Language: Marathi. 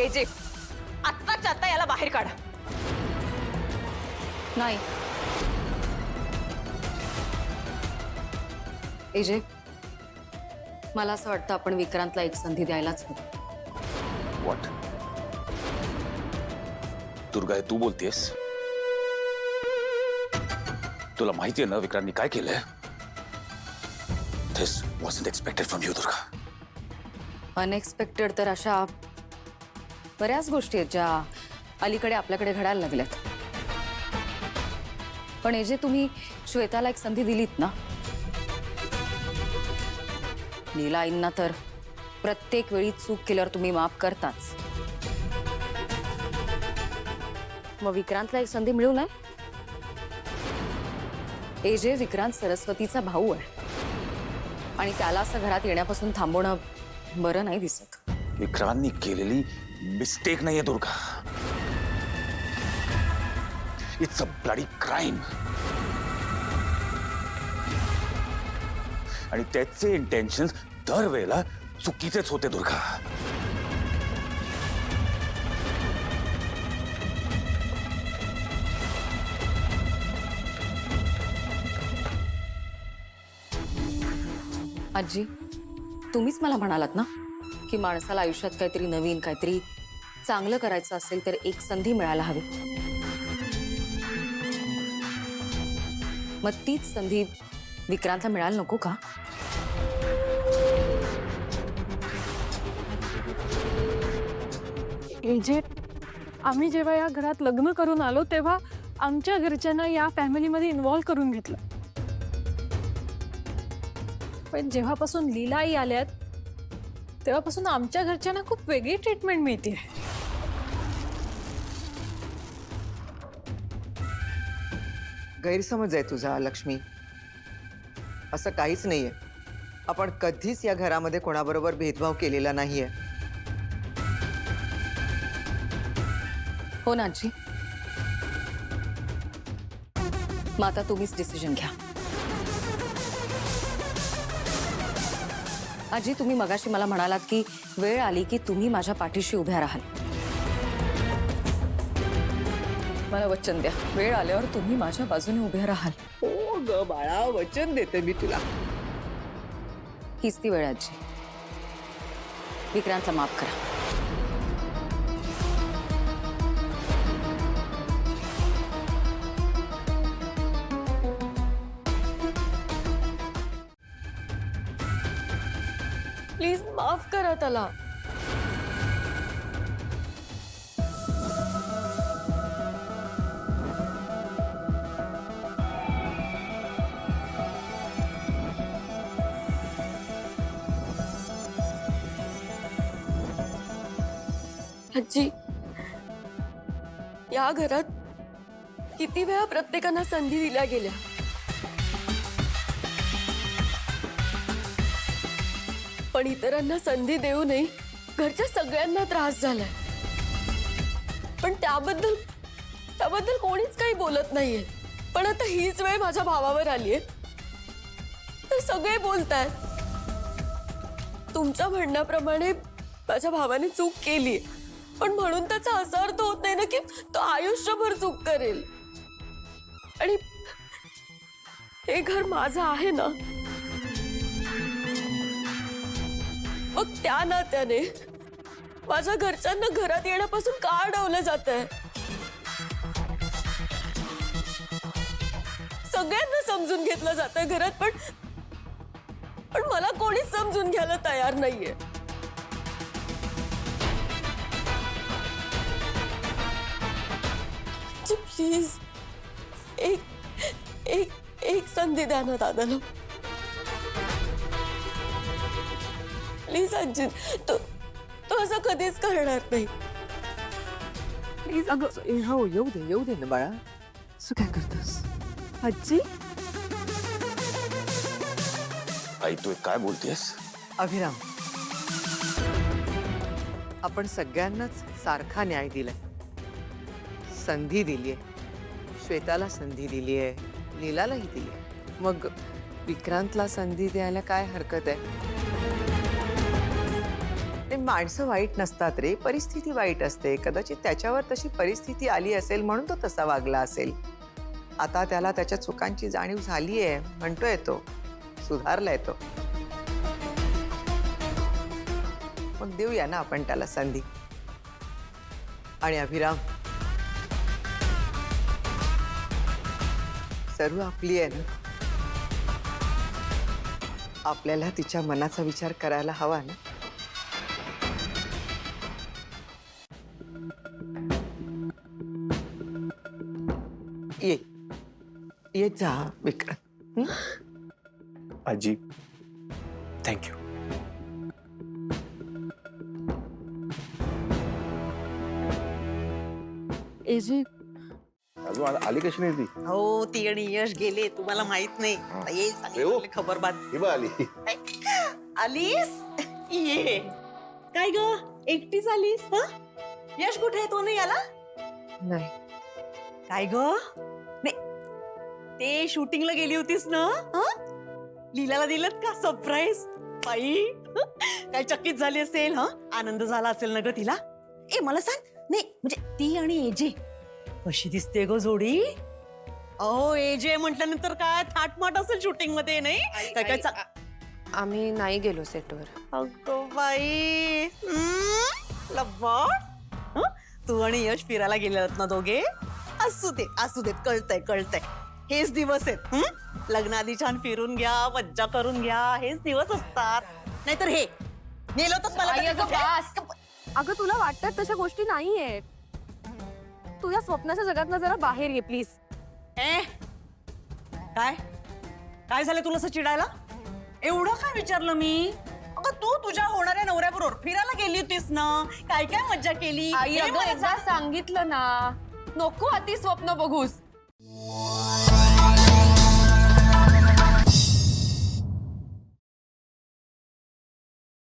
एजे, आत्ताच्या आत्ता याला बाहेर काढा. नाही एजे, मला असं वाटतं आपण विक्रांतला एक संधी द्यायलाच हवी. व्हॉट? दुर्गा, हे तू बोलतेस? तुला माहिती आहे ना विक्रांतनी काय केलंय? This wasn't expected from you, Durga. Unexpected तर अशा बऱ्याच गोष्टी आहेत ज्या अलीकडे आपल्याकडे घडायला लागल्यात. पण एजे, तुम्ही श्वेताला एक संधी दिलीत ना. नीलाईंना तर प्रत्येक वेळी चूक केल्यावर तुम्ही माफ करताच. मग विक्रांतला एक संधी मिळू नये? एजे, विक्रांत सरस्वतीचा भाऊ आहे आणि त्याला असं घरात येण्यापासून थांबवणं बरं नाही दिसत. विक्रांतनी केलेली मिस्टेक नाहीये Durga. It's a bloody crime. आणि त्याचे इंटेन्शन्स दरवेळेला चुकीचेच होते दुर्गा. आजी, तुम्हीच मला म्हणालात ना की माणसाला आयुष्यात काहीतरी नवीन, काहीतरी चांगलं करायचं असेल तर एक संधी मिळायला हवी. मग तीच संधी विक्रांतला मिळायला नको का? एजे, आम्ही जेव्हा या घरात लग्न करून आलो तेव्हा आमच्या घरच्यांना या फॅमिलीमध्ये इन्व्हॉल्व करून घेतलं. पण जेव्हापासून लीलाई आल्यात तेव्हापासून आमच्या घरच्यांना खूप वेगळी ट्रीटमेंट मिळते. गैरसमज आहे तुझा लक्ष्मी. असं काहीच नाहीये. आपण कधीच या घरामध्ये कोणाबरोबर भेदभाव केलेला नाहीये. हो ना आजी. मग आता तुम्हीच डिसिजन घ्या. आजी, तुम्ही मगाशी मला म्हणालात की वेळ आली की तुम्ही माझ्या पाठीशी उभ्या राहाल. मला वचन द्या, वेळ आल्यावर तुम्ही माझ्या बाजूने उभे राहाल. हो ग बाळा, वचन देते मी तुला. हीच ती वेळ आजी. विक्रांतला माफ करा. प्लीज माफ करा त्याला. आजी, या घरात किती वेळा प्रत्येकांना संधी दिल्या गेल्या. पण इतरांना संधी देऊनही घरच्या सगळ्यांना त्रास झालाय. पण त्याबद्दल कोणीच काही बोलत नाहीये. पण आता हीच वेळ माझ्या भावावर आलीये तर सगळे बोलतायत. तुमच्या म्हणण्याप्रमाणे माझ्या भावाने चूक केली, पण म्हणून त्याचा असा अर्थ होत नाही ना की तो आयुष्यभर चूक करेल. आणि हे घर माझं आहे ना. मग त्या नात्याने माझ्या घरच्यांना घरात येण्यापासून का अडवलं जात आहे? सगळ्यांना समजून घेतलं जातंय घरात, पण मला कोणीच समजून घ्यायला तयार नाहीये. प्लीज एक संधी द्या ना दादाला. प्लीज आजी, तो असं कधीच करणार नाही. प्लीज. अगं हो, येऊ दे ना बाळा. असं काय करतोस आजी? आई, तू काय बोलतेस? अभिराम, आपण सगळ्यांनाच सारखा न्याय दिलाय. संधी दिलीये. श्वेताला संधी दिलीये, नीलालाही दिलीये. मग विक्रांतला संधी द्यायला काय हरकत आहे? माणसं वाईट नसतात रे, परिस्थिती वाईट असते. कदाचित त्याच्यावर तशी परिस्थिती आली असेल म्हणून तो तसा वागला असेल. आता त्याला त्याच्या चुकांची जाणीव झालीये, म्हणतोय तो, सुधारलाय तो. मग देऊया ना आपण त्याला संधी. आणि अभिराम, सर्व आपली आहे ना. आपल्याला तिच्या मनाचा विचार करायला हवा ना. ये जा विक्रांत. आजी थँक्यू. एजी अजून आली कशी नाही ती? हो ती आणि यश गेले, तुम्हाला माहित नाही. आता येईल चांगली खबर बात. ही बघ आली. आलीस ये. काय ग एकटीच आलीस? यश कुठे तो नाही आला? नाही. काय ग नाही, ते शूटिंगला गेली होतीस ना? लीलाला दिलत का सरप्राईज? बाई काय चकित झाली असेल. आनंद झाला असेल ना ग तिला. ए मला सांग, नाही म्हणजे ती आणि एजे कशी दिसते ग जोडी? अहो एजे म्हटल्यानंतर काय थाटमाट असेल शूटिंग मध्ये, नाही काय काय? आम्ही नाही गेलो सेटवर. अगं बाई लब्बड. तू आणि यश फिरायला गेलेत ना दोघे? असू देत, कळतंय. हेच दिवस आहेत. लग्नाआधी छान फिरून घ्या, मज्जा करून घ्या. हेच दिवस असतात. नाहीतर हे नेलं तर मला अगं तुला वाटतात तशा गोष्टी नाहीये. तू या स्वप्नाच्या जगातनं जरा बाहेर ये प्लीज. काय झालं तुला असं चिडायला? एवढं काय विचारलं मी? अगं तू तुझ्या होणाऱ्या नवऱ्याबरोबर फिरायला गेली होतीस ना? काय काय मज्जा केली? आई हे अगं मला एकदा सांग. सांगितलं ना, नको अति स्वप्न बघूस.